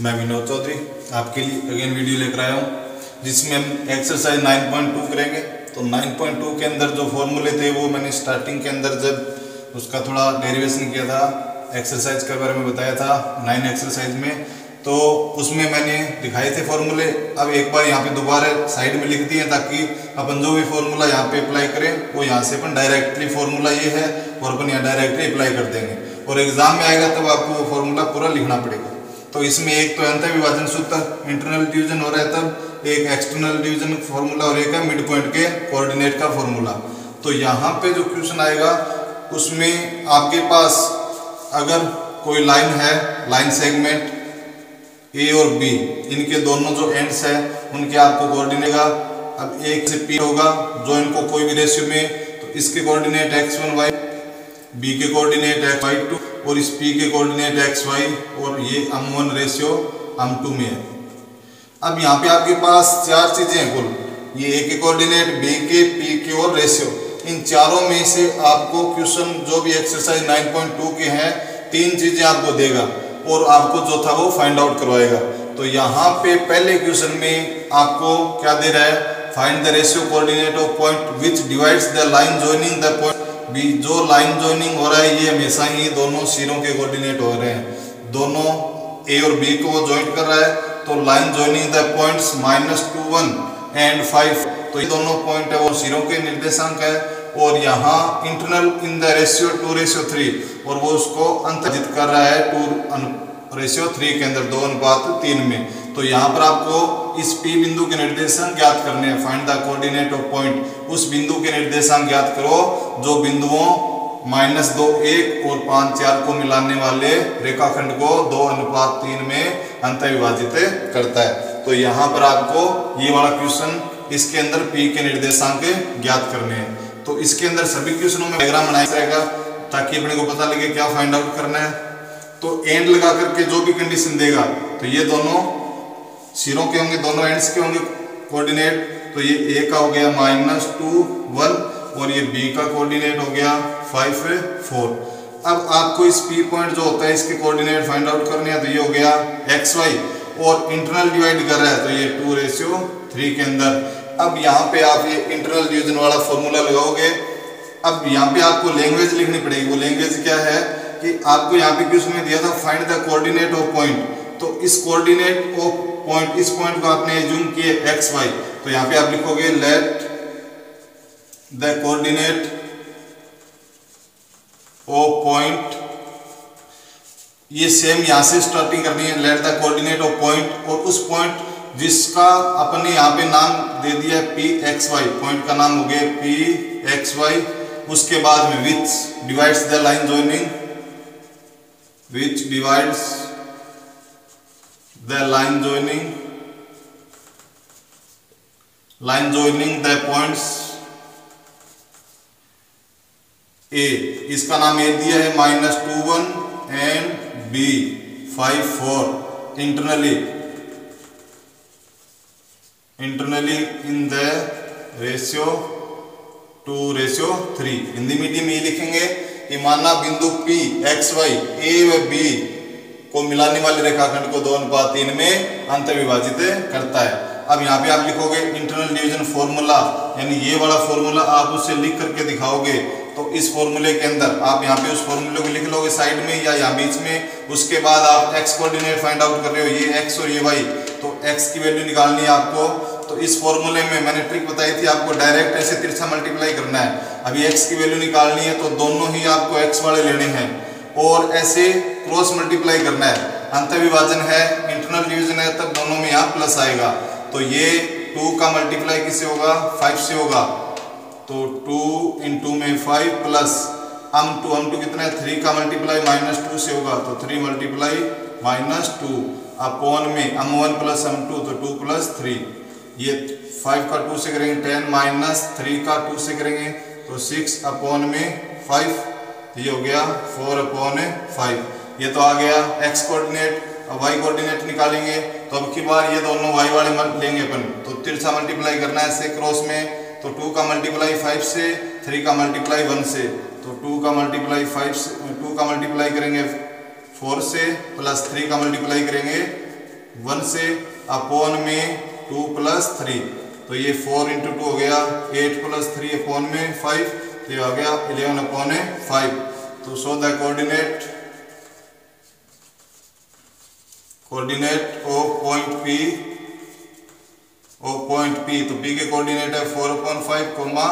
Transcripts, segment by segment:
मैं विनोद चौधरी आपके लिए अगेन वीडियो लेकर आया हूँ जिसमें हम एक्सरसाइज 9.2 करेंगे। तो 9.2 के अंदर जो फॉर्मूले थे वो मैंने स्टार्टिंग के अंदर जब उसका थोड़ा डेरिवेशन किया था, एक्सरसाइज के बारे में बताया था 9 एक्सरसाइज में, तो उसमें मैंने दिखाए थे फॉर्मूले। अब एक बार यहाँ पे दोबारा साइड में लिख दिए ताकि अपन जो भी फॉर्मूला यहाँ पे अप्लाई करें वो यहाँ से अपन डायरेक्टली फॉर्मूला ये है और अपन यहाँ डायरेक्टली अप्लाई कर देंगे और एग्जाम में आएगा तब आपको वो फॉर्मूला पूरा लिखना पड़ेगा। तो इसमें एक तो अंतर विभाजन सूत्र इंटरनल डिवीजन हो रहा है, तब एक एक्सटर्नल डिवीजन फॉर्मूला और एक है मिड पॉइंट के कोऑर्डिनेट का फॉर्मूला। तो यहाँ पे जो क्वेश्चन आएगा उसमें आपके पास अगर कोई लाइन है, लाइन सेगमेंट ए और बी, इनके दोनों जो एंड्स है उनके आपको कोऑर्डिनेट का, अब एक से पी होगा जो इनको कोई भी रेशियो में, तो इसके कोऑर्डिनेट x1 y, बी के कोऑर्डिनेट y2 और इस p के कोऑर्डिनेट xy और ये m1 रेशियो m2 में है। अब यहाँ पे आपके पास चार चीजें हैं कुल, ये a के कोऑर्डिनेट, b के, p के और रेशियो। इन चारों में से आपको क्वेश्चन जो भी एक्सरसाइज 9.2 के हैं तीन चीजें आपको देगा और आपको जो था वो फाइंड आउट करवाएगा। तो यहाँ पे पहले क्वेश्चन में आपको क्या दे रहा है, find the ratio coordinate of point which divides the line joining the point B. जो लाइन जॉइनिंग हो रहा है ये हमेशा ही दोनों सिरों के कोऑर्डिनेट हो रहे हैं, दोनों ए और बी को वो ज्वाइंट कर रहा है। तो line joining the points -2 1 and 5, तो ये दोनों पॉइंट है वो सिरों के निर्देशांक है और यहाँ इंटरनल इन द रेशियो 2:3 और वो उसको अंतर्जित कर रहा है 2:3 के अंदर 2:3 में। तो यहाँ पर आपको इस P बिंदु के निर्देशांक ज्ञात करने हैं, find the coordinate of point. उस बिंदु के निर्देशांक ज्ञात करो जो बिंदुओं -2 1 और 5 4 को मिलाने वाले रेखाखंड को 2:3 में अंत विभाजित करता है। तो यहाँ पर आपको ये वाला क्वेश्चन इसके अंदर P के निर्देशांक ज्ञात करने हैं। तो इसके अंदर सभी क्वेश्चनों में डायग्राम बनाया जाएगा ताकि अपने को पता लगे क्या फाइंड आउट करना है। तो एंड लगा करके जो भी कंडीशन देगा, तो ये दोनों सिरों के होंगे, दोनों एंड्स के होंगे कोऑर्डिनेट। तो ये ए का हो गया -2 1 और ये बी का कोऑर्डिनेट हो गया 5 4। अब आपको इस पी पॉइंट जो होता है इसके कोऑर्डिनेट फाइंड आउट करने हैं। तो ये हो गया xy और इंटरनल डिवाइड कर रहा है तो ये 2:3 के अंदर। अब यहाँ पे आप ये इंटरनल डिवीजन वाला फॉर्मूला लगाओगे। अब यहाँ पे आपको लैंग्वेज लिखनी पड़ेगी। वो लैंग्वेज क्या है कि आपको यहाँ पे क्वेश्चन में दिया था find the coordinate of point. तो इस कोऑर्डिनेट ऑफ पॉइंट, इस पॉइंट को आपने एज्यूम किए xy, तो यहाँ पे आप लिखोगे let the coordinate of point. ये सेम यहाँ से स्टार्टिंग करनी है, let the coordinate of point और उस पॉइंट जिसका अपने यहाँ पे नाम दे दिया pxy, पॉइंट का नाम हो गया pxy। उसके बाद में which divides the line joining, which divides the line joining the points A, इसका नाम ए दिया है -2 1 and B 5 4 internally in the ratio 2:3। Hindi medium में ये लिखेंगे कि माना बिंदु P xy A व B को मिलाने वाले रेखाखंड को 2:3 में अंत विभाजित करता है। अब यहाँ पे आप लिखोगे इंटरनल डिवीजन फॉर्मूला, यानी ये वाला फॉर्मूला आप उससे लिख करके दिखाओगे। तो इस फॉर्मूले के अंदर आप यहाँ पे उस फॉर्मूले को लिख लोगे साइड में या यहाँ बीच में। उसके बाद आप x कोऑर्डिनेट फाइंड आउट कर रहे हो, ये x और ये y, तो x की वैल्यू निकालनी है आपको। तो इस फॉर्मूले में मैंने ट्रिक बताई थी आपको डायरेक्ट ऐसे तिरछा मल्टीप्लाई करना है। अभी x की वैल्यू निकालनी है तो दोनों ही आपको x वाले लेने हैं और ऐसे क्रॉस मल्टीप्लाई करना है। अंत विभाजन है, इंटरनल डिवीजन है, तब दोनों में यहाँ प्लस आएगा। तो ये 2 का मल्टीप्लाई किससे होगा, 5 से होगा। तो 2 × 2 में 5 प्लस m2 कितना है 3 का मल्टीप्लाई -2 से होगा तो 3 × -2 अपॉन में m1 + m2 तो 2 + 3। ये 5 का 2 से करेंगे 10 -3 का 2 से करेंगे तो 6 अपॉन में 5, ये हो गया 4/5। ये तो आ गया x कोऑर्डिनेट। अब y कोऑर्डिनेट निकालेंगे तो अब की बार ये दोनों y वाले लेंगे अपन, तो तिरछा मल्टीप्लाई करना है ऐसे क्रॉस में। तो 2 का मल्टीप्लाई 5 से, 3 का मल्टीप्लाई 1 से, तो 2 का मल्टीप्लाई 5 से, 2 का मल्टीप्लाई करेंगे 4 से प्लस 3 का मल्टीप्लाई करेंगे 1 से अपॉन में 2 + 3, तो ये 4 × 2 हो गया 8 + 3 अपॉन में 5, तो ये आ गया 11/5। तो so the coordinate of point P, तो P के कोऑर्डिनेट है 4/5,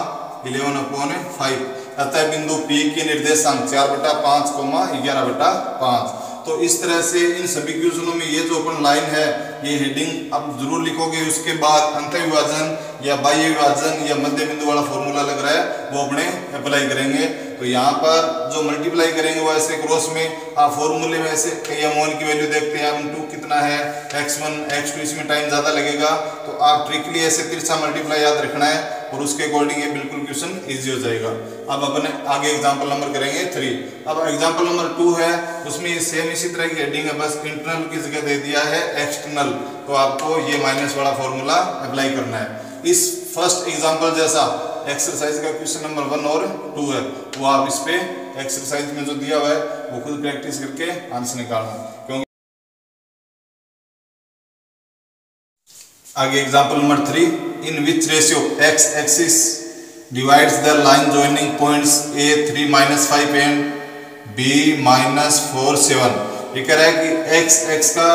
11/5। अतः बिंदु P के निर्देशांक 4/5, 11/5। तो इस तरह से इन सभी क्वेश्चनों में ये जो अपन लाइन है, ये हेडिंग अब जरूर लिखोगे। उसके बाद अंतःविभाजन या बाह्य विभाजन या मध्य बिंदु वाला फॉर्मूला लग रहा है वो अपने अप्लाई करेंगे। तो यहाँ पर जो मल्टीप्लाई करेंगे वो ऐसे क्रॉस में आप फॉर्मूले में ऐसे कई m1 की वैल्यू देखते हैं, m2 कितना है, x1 x2, इसमें टाइम ज़्यादा लगेगा। तो आप ट्रिकली ऐसे तिरछा मल्टीप्लाई याद रखना है और उसके अकॉर्डिंग ये बिल्कुल क्वेश्चन इजी हो जाएगा। अब अपन आगे एग्जाम्पल नंबर करेंगे 3। अब एग्जाम्पल नंबर 2 है, उसमें सेम इसी तरह की हेडिंग है, बस इंटरनल की जगह दे दिया है एक्सटर्नल। तो आपको ये माइनस वाला फॉर्मूला अप्लाई करना है। इस फर्स्ट एग्जाम्पल जैसा एक्सरसाइज का क्वेश्चन नंबर 1 और 2 है, वो आप इस पे एक्सरसाइज में जो दिया हुआ है वो खुद प्रैक्टिस करके आंसर निकालना। क्योंकि आगे example number 3, in which ratio x axis divides the line joining points a 3-5 and b -4-7। ये कह रहा है कि x का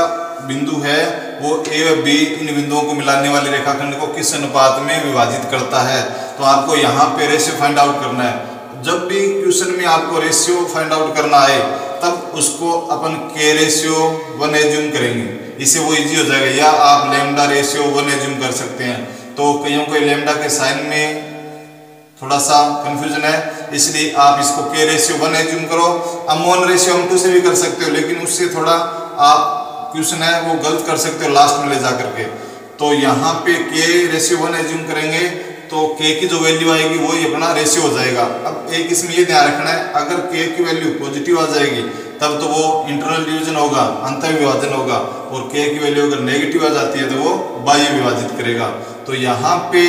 बिंदु है वो a व b इन बिंदुओं को मिलाने वाले रेखाखंड को किस अनुपात में विभाजित करता है। तो आपको यहाँ पे रेशियो फाइंड आउट करना है। जब भी क्वेश्चन में आपको रेशियो फाइंड आउट करना आए तब उसको अपन k/1 एज्यूम करेंगे, इससे वो इजी हो जाएगा। या आप λ/1 एज्यूम कर सकते हैं। तो कईयों को लैम्डा के साइन में थोड़ा सा कंफ्यूजन है, इसलिए आप इसको k/1 एज्यूम करो। m1/m2 से भी कर सकते हो, लेकिन उससे थोड़ा आप क्वेश्चन है वो गलत कर सकते हो लास्ट में ले जा करके। तो यहाँ पे k/1 एज्यूम करेंगे तो k की जो वैल्यू आएगी वही अपना रेशियो हो जाएगा। अब एक इसमें ये ध्यान रखना है, अगर k की वैल्यू पॉजिटिव आ जाएगी तब तो वो इंटरनल डिवीजन होगा, अंतर विभाजन होगा, और k की वैल्यू अगर नेगेटिव आ जाती है तो वो बाह्य विभाजित करेगा। तो यहाँ पे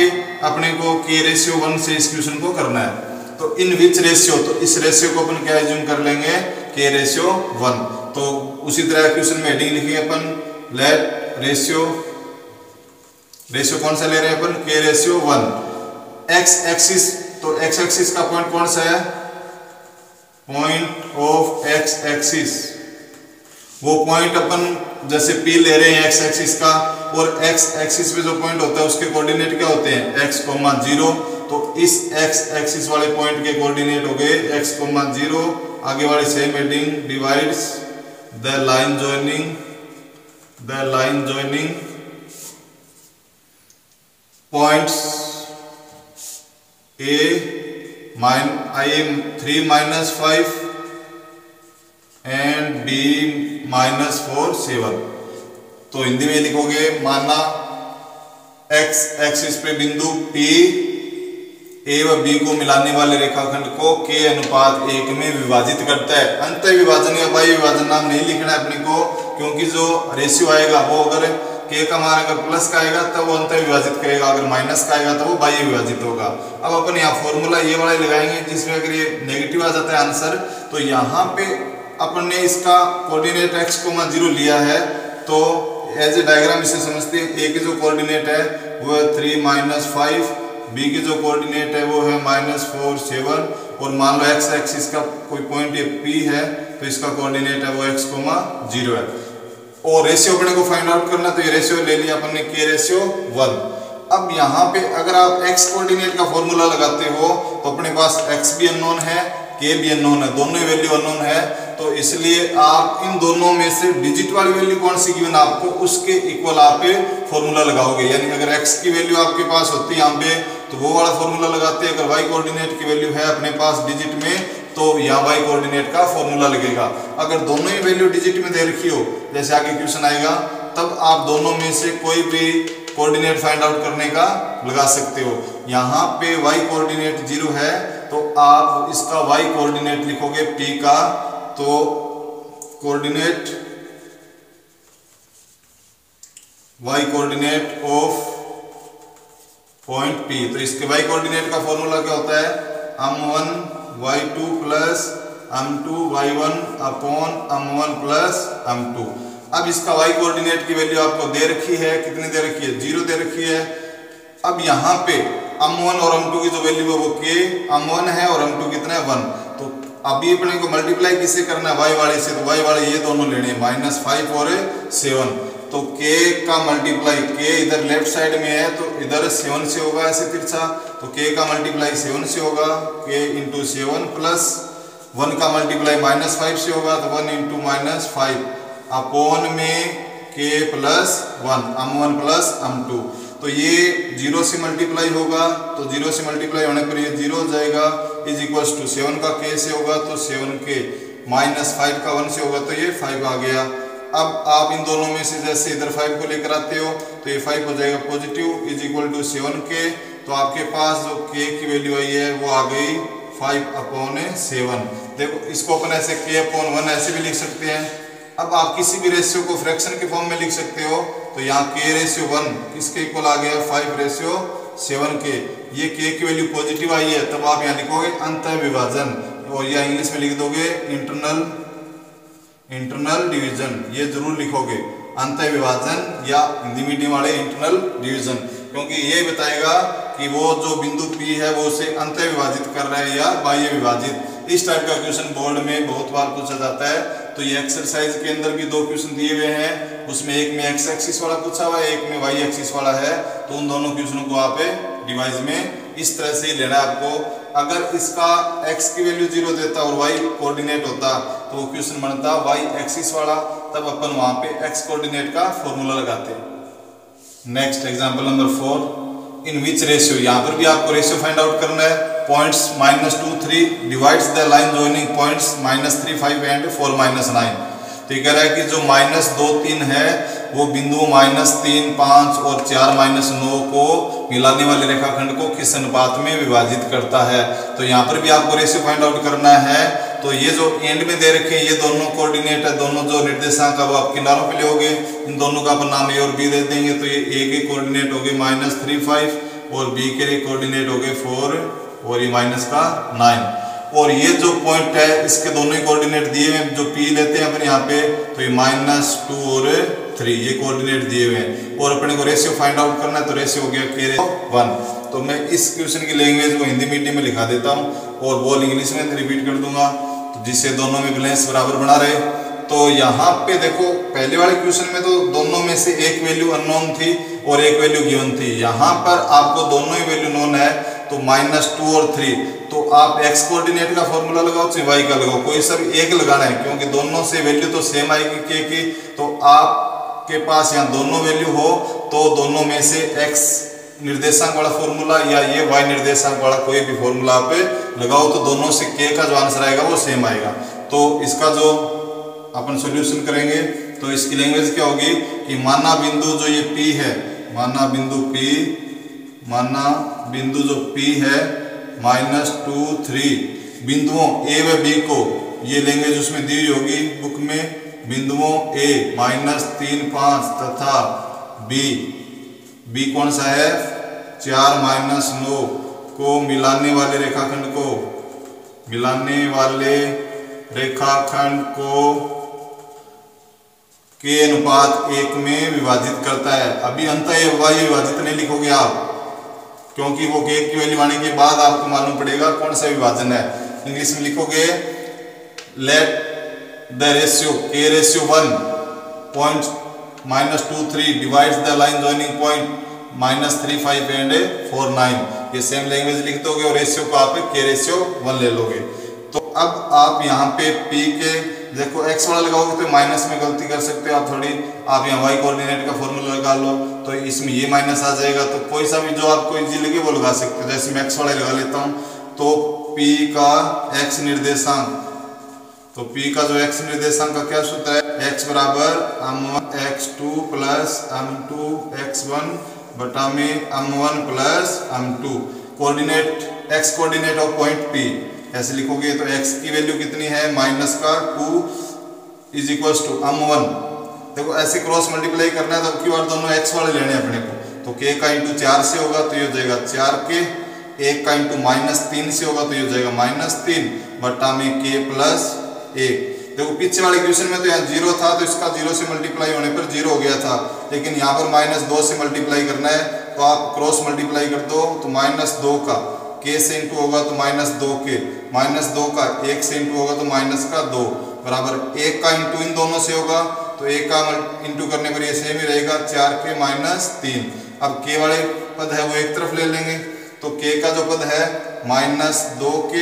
अपने को k/1 से इस क्वेश्चन को करना है। तो इन विच रेशियो, तो इस रेशियो को अपन क्या एज्यूम कर लेंगे, k/1। तो उसी तरह क्वेश्चन में हेडिंग लिखेंगे अपन, लेट रेशियो कौन सा ले रहे हैं अपन, k/1। x एक्सिस, तो x एक्सिस का पॉइंट कौन सा है, पॉइंट ऑफ x एक्सिस। वो पॉइंट अपन जैसे P ले रहे हैं x एक्सिस का, और x एक्सिस पे जो पॉइंट होता है उसके कोऑर्डिनेट क्या होते हैं, x, 0। तो इस x एक्सिस वाले पॉइंट के कोऑर्डिनेट हो गए x, 0। आगे वाले same heading, divides the line joining points a 3-5 and b -4-7। तो हिंदी में लिखोगे, माना x एक्सिस पे बिंदु P a व b को मिलाने वाले रेखाखंड को k/1 में विभाजित करता है। अंतर विभाजन या बाह्य विभाजन नाम नहीं लिखना है अपने को, क्योंकि जो रेशियो आएगा वो अगर k का मान अगर प्लस का आएगा तब वो अंतर विभाजित करेगा, अगर माइनस का आएगा तो वो बाह्य विभाजित होगा। अब अपन यहाँ फॉर्मूला ये वाला लगाएंगे जिसमें अगर ये नेगेटिव आ जाता है आंसर, तो यहाँ पे अपन ने इसका कोऑर्डिनेट x, 0 लिया है। तो एज ए डायग्राम इसे समझते हैं, a के जो कोऑर्डिनेट है वो है 3-5, b के जो कोऑर्डिनेट है वो है -4-7, और मान लो x एक्सिस का कोई पॉइंट ये P है तो इसका कोऑर्डिनेट है वो x, 0 है। और रेशियो अपने को फाइंड आउट करना, तो ये रेशियो ले लिया अपन ने k/1। अब यहाँ पे अगर आप x कोऑर्डिनेट का फॉर्मूला लगाते हो तो अपने पास x भी अननोन है, k भी अननोन है, दोनों ही वैल्यू अननोन है। तो इसलिए आप इन दोनों में से डिजिट वाली वैल्यू कौन सी गिवन आपको, उसके इक्वल आप फॉर्मूला लगाओगे। यानी अगर x की वैल्यू आपके पास होती है यहाँ पे तो वो वाला फॉर्मूला लगाते हैं। अगर y कोऑर्डिनेट की वैल्यू है अपने पास डिजिट में तो यहाँ y कोऑर्डिनेट का फॉर्मूला लगेगा। अगर दोनों ही वैल्यू डिजिट में दे रखी हो, जैसे आगे क्वेश्चन आएगा, तब आप दोनों में से कोई भी कोऑर्डिनेट फाइंड आउट करने का लगा सकते हो। यहाँ पे y कोऑर्डिनेट 0 है तो आप इसका y कोऑर्डिनेट लिखोगे P का, तो coordinate y coordinate of point P। तो इसके y कोऑर्डिनेट का फॉर्मूला क्या होता है, m1 y2 plus m2 y1 upon m1 plus m2। अब इसका y कोऑर्डिनेट की वैल्यू आपको दे रखी है, कितनी दे रखी है, 0 दे रखी है। अब यहाँ पे m1 और m2 की जो वैल्यू है वो k, m1 है और m2 कितना है 1। तो अभी अपने को मल्टीप्लाई किससे करना है, y वाले से, तो y वाले ये दोनों लेने हैं, -5 और 7। तो k का मल्टीप्लाई, k इधर लेफ्ट साइड में है तो इधर 7 से होगा ऐसे तिरछा, तो k का मल्टीप्लाई 7 से होगा, k इंटू 7 प्लस 1 का मल्टीप्लाई -5 से होगा तो 1 इंटू -5 अपॉन में k plus 1, m1 plus m2। तो ये 0 से मल्टीप्लाई होगा, तो 0 से मल्टीप्लाई होने पर ये 0 हो जाएगा, इज इक्वल्स टू 7 का k से होगा तो 7k -5 का 1 से होगा तो ये 5 आ गया। अब आप इन दोनों में से जैसे इधर 5 को लेकर आते हो तो ये 5 हो जाएगा positive, is equal to 7k। तो आपके पास जो k की वैल्यू आई है वो आ गई 5/7। देखो इसको अपन ऐसे k/1 ऐसे भी लिख सकते हैं। अब आप किसी भी रेशियो को फ्रैक्शन के फॉर्म में लिख सकते हो, तो यहाँ k/1 किसके इक्वल आ गया, 5/7k। ये k की वैल्यू पॉजिटिव आई है, तब आप यहाँ लिखोगे अंतः विभाजन, और या इंग्लिश में लिख दोगे इंटरनल डिवीजन, ये जरूर लिखोगे अंतः विभाजन, या हिंदी मीडियम वाले इंटरनल डिवीजन, क्योंकि ये बताएगा कि वो जो बिंदु P है वो उसे अंतः विभाजित कर रहा है या बाह्य विभाजित। इस टाइप का क्वेश्चन बोर्ड में बहुत बार पूछा जाता है। तो ये एक्सरसाइज के अंदर भी 2 क्वेश्चन दिए हुए हैं, उसमें एक में x एक्सिस वाला पूछा हुआ है, एक में y एक्सिस वाला है। तो उन दोनों क्वेश्चनों को आप डिवाइस में इस तरह से ही लेना है आपको। अगर इसका x की वैल्यू 0 देता और y कोऑर्डिनेट होता तो वो क्वेश्चन बनता y एक्सिस वाला, तब अपन वहां पे x कोऑर्डिनेट का फॉर्मूला लगाते। नेक्स्ट एग्जांपल नंबर 4, इन विच रेशियो, यहाँ पर भी आपको रेशियो फाइंड आउट करना है। Points -2, 3 divides the line joining points -3, 5 and 4, -9। तो ये कह रहा है कि जो -2, 3 है वो बिंदु -3, 5 और 4, -9 को मिलाने वाले रेखाखंड को किस अनुपात में विभाजित करता है। तो यहाँ पर भी आपको रेशियो फाइंड आउट करना है। तो ये जो एंड में दे रखे हैं ये दोनों कोऑर्डिनेट है, दोनों जो निर्देशांक वो आप किनारों पे लोगे, इन दोनों का अपन नाम A और B दे देंगे। तो ये A के कोऑर्डिनेट हो गए -3, 5 और B के कोऑर्डिनेट हो गए 4 और ये -9। और ये जो पॉइंट है इसके दोनों ही कोऑर्डिनेट दिए हुए हैं, जो P लेते हैं अपन यहाँ पे, तो ये -2 और 3 ये कोऑर्डिनेट दिए हुए हैं। और अपने को रेशियो फाइंड आउट करना है, तो रेशियो हो गया k/1। तो मैं इस क्वेश्चन की लैंग्वेज को हिंदी मीडियम में लिखा देता हूँ और बोल इंग्लिश में रिपीट कर दूंगा, तो जिससे दोनों में बैलेंस बराबर बना रहे। तो यहाँ पे देखो पहले वाले क्वेश्चन में तो दोनों में से एक वैल्यू अननोन थी और एक वैल्यू गिवन थी। यहाँ पर आपको दोनों ही वैल्यू नोन है, तो -2 और 3। तो आप x कोऑर्डिनेट का फॉर्मूला लगाओ चाहे y का लगाओ, कोई सा भी एक लगाना है, क्योंकि दोनों से वैल्यू तो सेम आएगी k की। तो आपके पास यहाँ दोनों वैल्यू हो तो दोनों में से x निर्देशांक वाला फॉर्मूला या ये y निर्देशांक वाला कोई भी फॉर्मूला आप लगाओ, तो दोनों से k का जो आंसर आएगा वो सेम आएगा। तो इसका जो अपन सॉल्यूशन करेंगे तो इसकी लैंग्वेज क्या होगी कि माना बिंदु जो ये P है, माना बिंदु जो P है -2, 3 बिंदुओं A व B को, ये लैंग्वेज उसमें दी हुई होगी बुक में, बिंदुओं A -3, 5 तथा B कौन सा है 4, -9 को मिलाने वाले रेखाखंड को k अनुपात 1 में विभाजित करता है। अभी अंतः y विभाजित नहीं लिखोगे आप, क्योंकि वो k की वैल्यू आने के बाद आपको मालूम पड़ेगा कौन सा विभाजन है। इंग्लिश में लिखोगे let the ratio k/1 point -2, 3 divides the line joining point -3, 5 and 4, 9। ये सेम लैंग्वेज लिख दोगे और रेशियो को आप k/1 ले लोगे। तो अब आप यहाँ पे P के देखो x वाला लगाओगे तो माइनस में गलती कर सकते हो आप थोड़ी, आप यहाँ y कोऑर्डिनेट का फॉर्मूला लगा लो तो इसमें ये माइनस आ जाएगा। तो कोई सा भी जो आपको इजी लगे वो लगा सकते हो, जैसे मैं x वाला लगा लेता हूँ। तो P का x निर्देशांक, तो P का जो x निर्देशांक का क्या सूत्र है, x बराबर m1x2 प्लस m2x1 बटा में m1 plus m2। Coordinate x coordinate of point P ऐसे लिखोगे तो x की वैल्यू कितनी है -2 इज इक्वल्स टू m1। देखो ऐसे क्रॉस मल्टीप्लाई करना है तो क्यों दोनों x वाले लेने हैं अपने को। तो k का इंटू 4 से होगा तो ये हो जाएगा 4k, 1 का इंटू -3 से होगा तो ये हो जाएगा -3 बटा में k प्लस 1। देखो पीछे वाले इक्वेशन में तो यहाँ 0 था, तो इसका 0 से मल्टीप्लाई होने पर 0 हो गया था, लेकिन यहाँ पर -2 से मल्टीप्लाई करना है, तो आप क्रॉस मल्टीप्लाई कर दो, तो -2 का k से इंटू होगा तो -2k, -2 का 1 से इंटू होगा तो -2 बराबर 1 का इंटू इन दोनों से होगा, तो 1 का इंटू करने पर ये सेम ही रहेगा 4k -3। अब k वाले पद है वो एक तरफ ले लेंगे, तो k का जो पद है -2k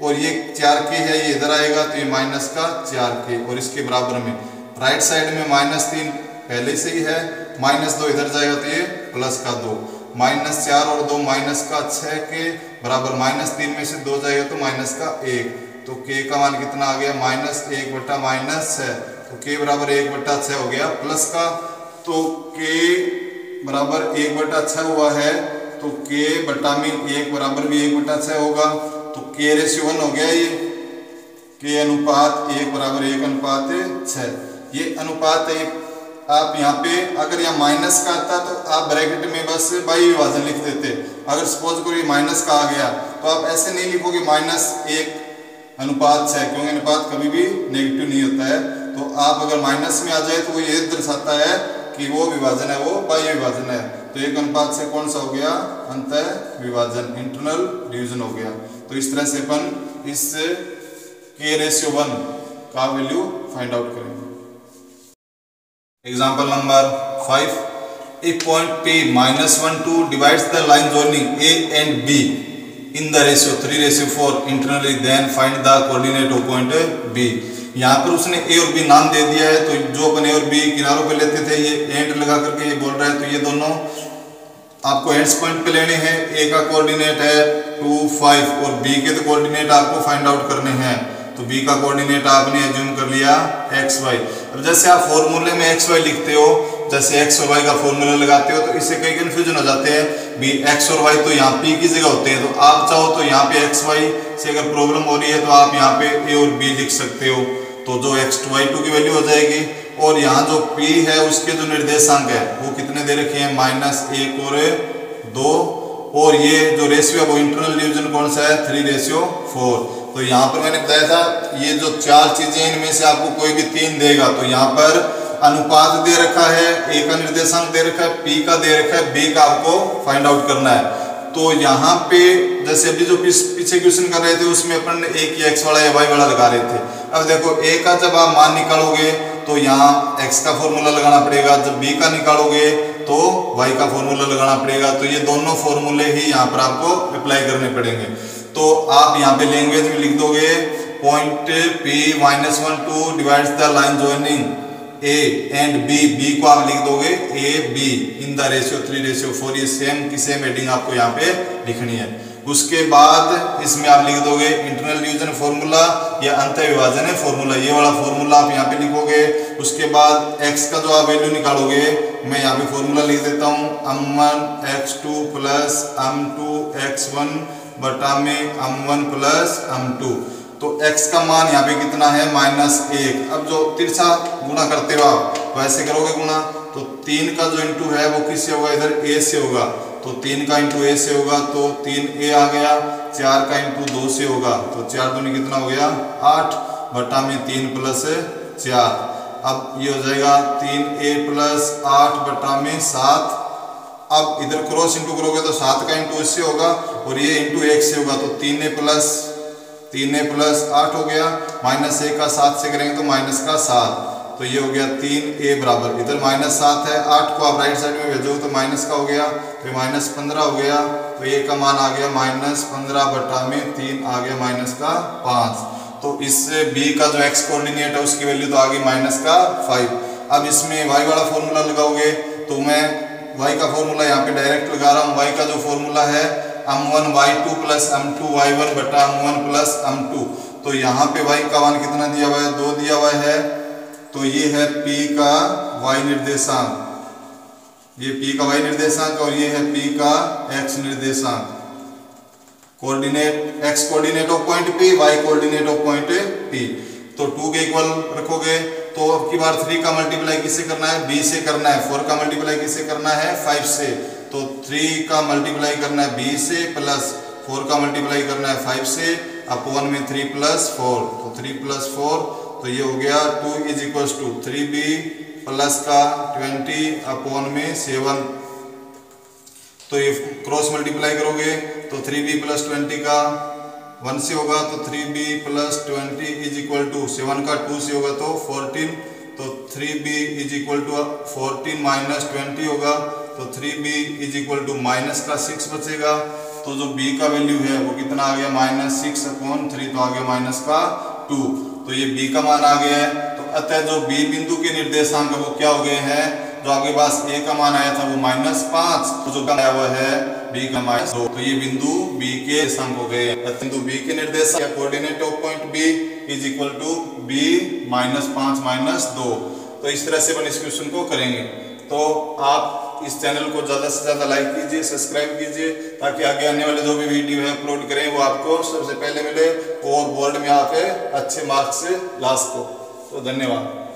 और ये 4k है ये इधर आएगा, तो ये -4k और इसके बराबर में राइट साइड में -3 पहले से ही है, -2 इधर जाएगा तो ये +2, -4 और 2 -6k बराबर -3 में से 2 जाएगा तो -1, तो k का मान कितना आ गया -1/-6, तो k बराबर 1/6 हो गया प्लस का, तो k बराबर 1/6 हुआ है, तो k बटा में 1 बराबर भी 1/6 होगा, तो k रेशियो 1 हो गया, ये k अनुपात 1 बराबर 1/6। ये अनुपात 1 आप यहाँ पे अगर यहाँ माइनस का आता तो आप ब्रैकेट में बस बाई विभाजन लिख देते, अगर सपोज करो ये माइनस का आ गया तो आप ऐसे नहीं लिखोगे -1/6, क्योंकि अनुपात कभी भी नेगेटिव नहीं होता है, तो आप अगर माइनस में आ जाए तो वो ये दर्शाता है कि वो विभाजन है, वो बाह्य विभाजन है, तो 1/6 कौन सा हो गया, अंतः विभाजन, इंटरनल डिवीजन हो गया। तो इस तरह से अपन इस k रेशियो 1 का वैल्यू फाइंड आउट करेंगे। Example number 5, A point P -1 2 divides the line joining A and B in the ratio 3:4 internally, then find the coordinate of point B। यहाँ पर उसने A और B नाम दे दिया है, तो जो अपन A और B किनारों पे लेते थे ये एंड लगा करके ये बोल रहा है, तो ये दोनों आपको एंड्स पॉइंट पे लेने हैं। A का कोऑर्डिनेट है 2 5 और B के तो कोऑर्डिनेट आपको फाइंड आउट करने हैं, तो B का कोऑर्डिनेट आपने एज्यूम कर लिया x y। अब जैसे आप फॉर्मूले में x y लिखते हो, जैसे x और y का फॉर्मूला लगाते हो, तो इससे कई कंफ्यूजन हो जाते हैं, भी x और y तो यहाँ p की जगह होते हैं, तो आप चाहो तो यहाँ पे x y से अगर प्रॉब्लम हो रही है तो आप यहाँ पे a और b लिख सकते हो, तो जो x2 y2 की वैल्यू हो जाएगी, और यहाँ जो p है उसके जो निर्देशांक है वो कितने दे रखे हैं -1 और 2, और ये जो रेशियो है वो इंटरनल डिवीजन कौन सा है 3:4। तो यहाँ पर मैंने बताया था ये जो 4 चीजें इनमें से आपको कोई भी 3 देगा, तो यहाँ पर अनुपात दे रखा है, a का निर्देशांक दे रखा है, p का दे रखा है, b का आपको फाइंड आउट करना है। तो यहाँ पे जैसे अभी जो पीछे क्वेश्चन कर रहे थे उसमें अपन ने एक x वाला या y वाला लगा रहे थे। अब देखो a का जब आप मान निकालोगे तो यहाँ x का फॉर्मूला लगाना पड़ेगा, जब b का निकालोगे तो y का फॉर्मूला लगाना पड़ेगा, तो ये दोनों फॉर्मूले ही यहाँ पर आपको अप्लाई करने पड़ेंगे। तो आप यहाँ पे लैंग्वेज में लिख दोगे point P -1 2 divides the line joining A and B, B को आप लिख दोगे A B in the ratio 3:4, ये सेम की सेम हेडिंग आपको यहाँ पे लिखनी है। उसके बाद इसमें आप लिख दोगे इंटरनल डिवीजन फॉर्मूला या अंतः विभाजन फॉर्मूला, ये वाला फॉर्मूला आप यहाँ पे लिखोगे। उसके बाद x का जो आप वैल्यू निकालोगे, मैं यहाँ पे फॉर्मूला लिख देता हूँ, m1 x2 plus m2 x1 बटा में m1 प्लस m2, तो x का मान यहाँ पे कितना है -1। अब जो तिरछा गुणा करते हो आप वैसे करोगे गुणा, तो 3 का जो इंटू है वो किससे होगा, इधर a से होगा, तो 3 का इंटू a से होगा तो 3a आ गया, 4 का इंटू 2 से होगा तो 4 दूनी कितना हो गया 8 बटा में 3 प्लस 4। अब ये हो जाएगा 3a प्लस 8 बटा में 7। अब इधर क्रॉस इंटू करोगे तो 7 का इंटू इससे होगा और ये इंटू 1 से होगा, तो 3a प्लस 8 हो गया, -1 का 7 से करेंगे तो -7, तो ये हो गया 3a बराबर, इधर -7 है, 8 को आप राइट साइड में भेजोगे तो माइनस का हो गया, तो -15 हो गया, तो a का मान आ गया -15 बटा में 3 आ गया -5। तो इससे b का जो x कोऑर्डिनेट है उसकी वैल्यू तो आ गई -5। अब इसमें y वाला फॉर्मूला लगाओगे, तो मैं y का फॉर्मूला यहाँ पे डायरेक्ट लगा रहा हूँ। y का जो फॉर्मूला है m1 y2 plus m2 y1 बटा m1 प्लस m2, तो यहाँ पे y का मान कितना दिया हुआ है 2 दिया हुआ है, तो ये है p का y निर्देशांक, ये p का y निर्देशांक और ये है p का x निर्देशांक। Coordinate x coordinate of point p, y coordinate of point p, तो 2 के इक्वल रखोगे तो अब की बार 3 का मल्टीप्लाई किससे करना है b से करना है, 4 का मल्टीप्लाई किससे करना है 5 से, तो 3 का मल्टीप्लाई करना है b से प्लस 4 का मल्टीप्लाई करना है 5 से, अपॉन में 3 प्लस 4, तो 3 प्लस 4 तो ये हो गया 2 is equal to 3b plus का 20/7। तो ये क्रॉस मल्टीप्लाई करोगे तो 3b प्लस 20 का 1 से होगा, तो 3b plus 20 is equal to 7 का 2 से होगा तो 14, तो 3b is equal to 14 minus 20 होगा, तो 3b is equal to minus का 6 बचेगा। तो जो b का वैल्यू है वो कितना आ गया -6/3, तो आ गया माइनस का 2। तो ये b का मान आ गया है। तो अतः जो b बिंदु के निर्देशांक वो क्या हो गए हैं, जो आपके पास a का मान आया था वो -5, तो जो आया वो है b का -2, तो ये बिंदु b के निर्देशांक हो गए। बिंदु b के निर्देशांक coordinate of point b is equal to b -5 -2। तो इस तरह से अपन इस क्वेश्चन को करेंगे। तो आप इस चैनल को ज़्यादा से ज़्यादा लाइक कीजिए, सब्सक्राइब कीजिए, ताकि आगे आने वाले जो भी वीडियो है अपलोड करें वो आपको सबसे पहले मिले और बोर्ड में आके अच्छे मार्क्स से ला सको। तो धन्यवाद।